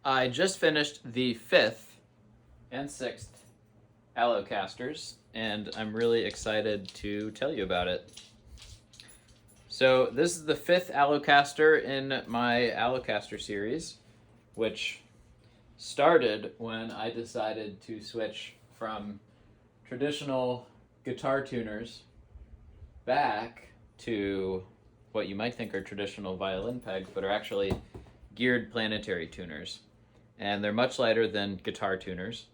I just finished the 5th and 6th Allocasters, and I'm really excited to tell you about it. So this is the 5th Allocaster in my Allocaster series, which started when I decided to switch from traditional guitar tuners back to what you might think are traditional violin pegs, but are actually geared planetary tuners. And they're much lighter than guitar tuners.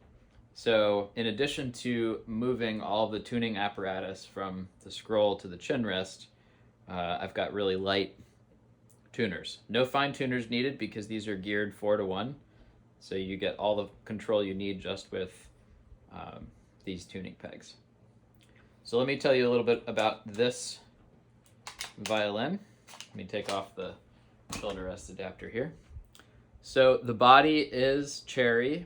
So in addition to moving all the tuning apparatus from the scroll to the chin rest, I've got really light tuners. No fine tuners needed because these are geared 4-to-1. So you get all the control you need just with these tuning pegs. So let me tell you a little bit about this violin. Let me take off the shoulder rest adapter here. So the body is cherry.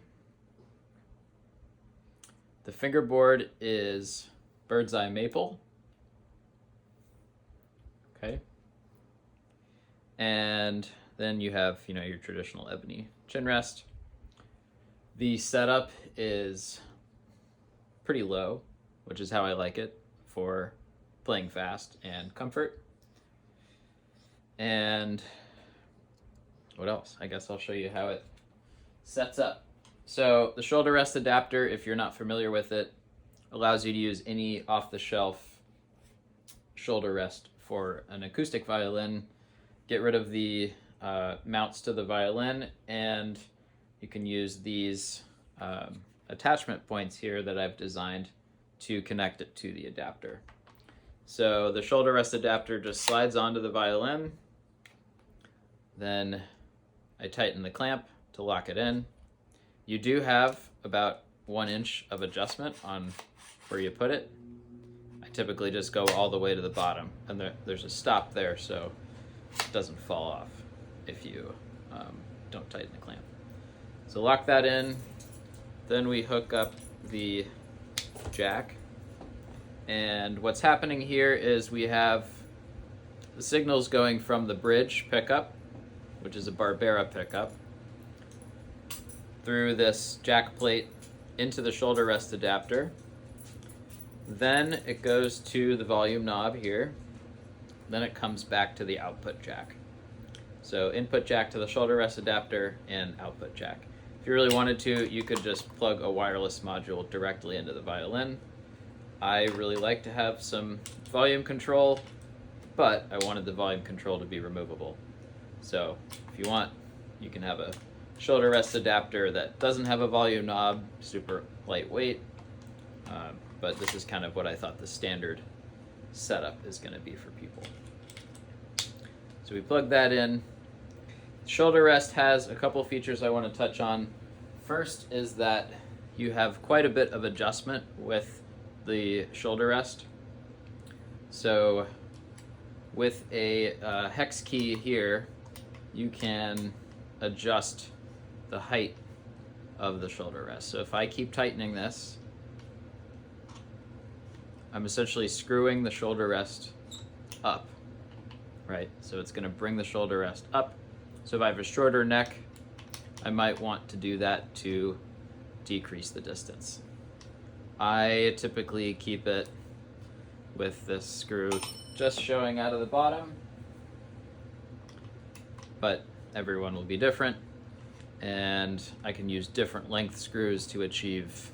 The fingerboard is Birdseye maple. Okay. And then you have, your traditional ebony chin rest. The setup is pretty low, which is how I like it for playing fast and comfort. And what else? I guess I'll show you how it sets up. So the shoulder rest adapter, if you're not familiar with it, allows you to use any off-the-shelf shoulder rest for an acoustic violin. Get rid of the mounts to the violin, and you can use these attachment points here that I've designed to connect it to the adapter. So the shoulder rest adapter just slides onto the violin. Then I tighten the clamp to lock it in. You do have about 1 inch of adjustment on where you put it. I typically just go all the way to the bottom, and there's a stop there so it doesn't fall off if you don't tighten the clamp. So lock that in. Then we hook up the jack. And what's happening here is we have the signals going from the bridge pickup, which is a Barbera pickup, through this jack plate into the shoulder rest adapter. Then it goes to the volume knob here. Then it comes back to the output jack. So input jack to the shoulder rest adapter and output jack. If you really wanted to, you could just plug a wireless module directly into the violin. I really like to have some volume control, but I wanted the volume control to be removable. So if you want, you can have a shoulder rest adapter that doesn't have a volume knob, super lightweight, but this is kind of what I thought the standard setup is going to be for people. So we plug that in. Shoulder rest has a couple features I want to touch on. First is that you have quite a bit of adjustment with the shoulder rest. So with a hex key here, you can adjust the height of the shoulder rest. So if I keep tightening this, I'm essentially screwing the shoulder rest up, right? So it's going to bring the shoulder rest up. So if I have a shorter neck, I might want to do that to decrease the distance. I typically keep it with this screw just showing out of the bottom, but everyone will be different, and I can use different length screws to achieve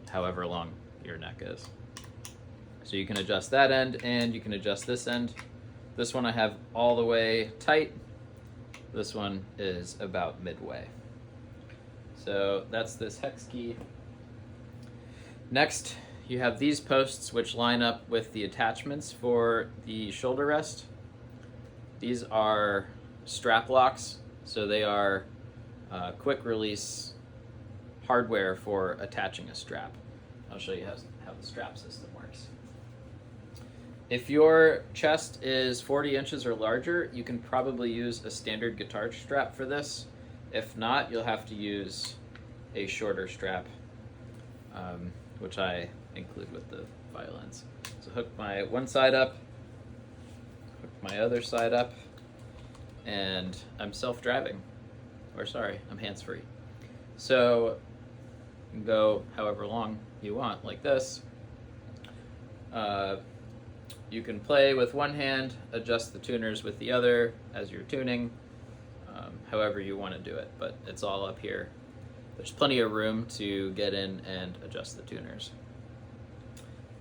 however long your neck is. So you can adjust that end, and you can adjust this end. This one I have all the way tight. This one is about midway. So that's this hex key. Next, you have these posts which line up with the attachments for the shoulder rest. These are strap locks, so they are quick release hardware for attaching a strap. I'll show you how the strap system works. If your chest is 40 inches or larger, you can probably use a standard guitar strap for this. If not, you'll have to use a shorter strap, which I include with the violins. So hook my one side up, hook my other side up, and I'm self-driving. or sorry, I'm hands-free. So you can go however long you want, like this. You can play with one hand, adjust the tuners with the other as you're tuning, however you want to do it, but it's all up here. There's plenty of room to get in and adjust the tuners.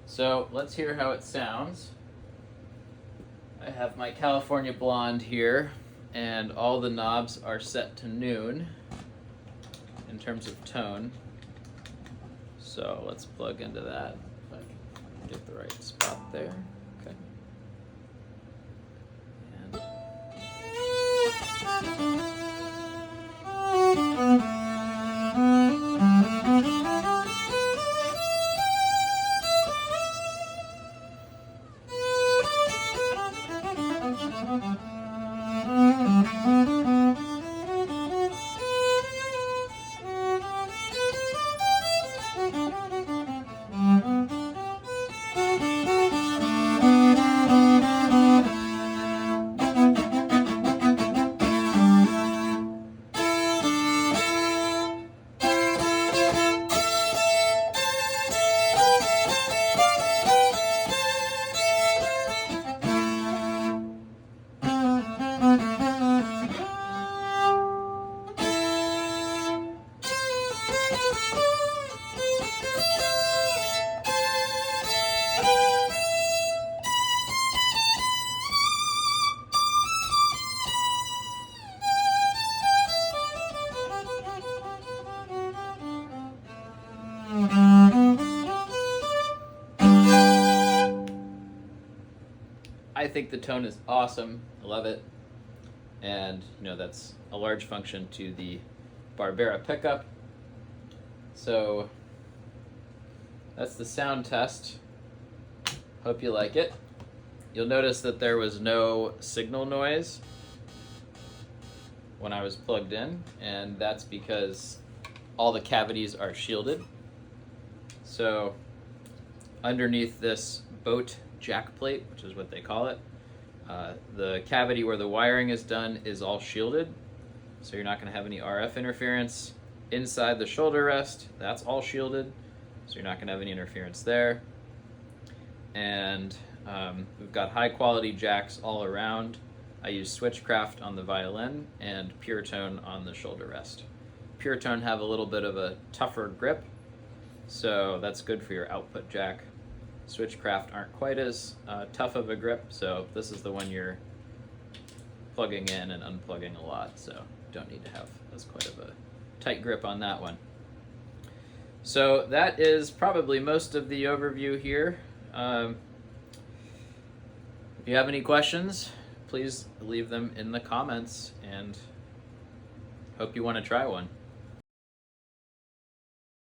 So let's hear how it sounds. I have my California Blonde here, and all the knobs are set to noon in terms of tone. So let's plug into that. If I can get the right spot there. Okay. And I think the tone is awesome. I love it. And that's a large function to the Barbera pickup. So that's the sound test. Hope you like it. You'll notice that there was no signal noise when I was plugged in, and that's because all the cavities are shielded. So underneath this boat jack plate, which is what they call it, the cavity where the wiring is done is all shielded, so you're not going to have any RF interference. Inside the shoulder rest, that's all shielded, so you're not going to have any interference there. And we've got high quality jacks all around. I use Switchcraft on the violin and Pure Tone on the shoulder rest. Pure Tone have a little bit of a tougher grip, so that's good for your output jack. Switchcraft aren't quite as tough of a grip, so this is the one you're plugging in and unplugging a lot, so don't need to have as quite of a tight grip on that one. So that is probably most of the overview here. If you have any questions, please leave them in the comments, and hope you want to try one.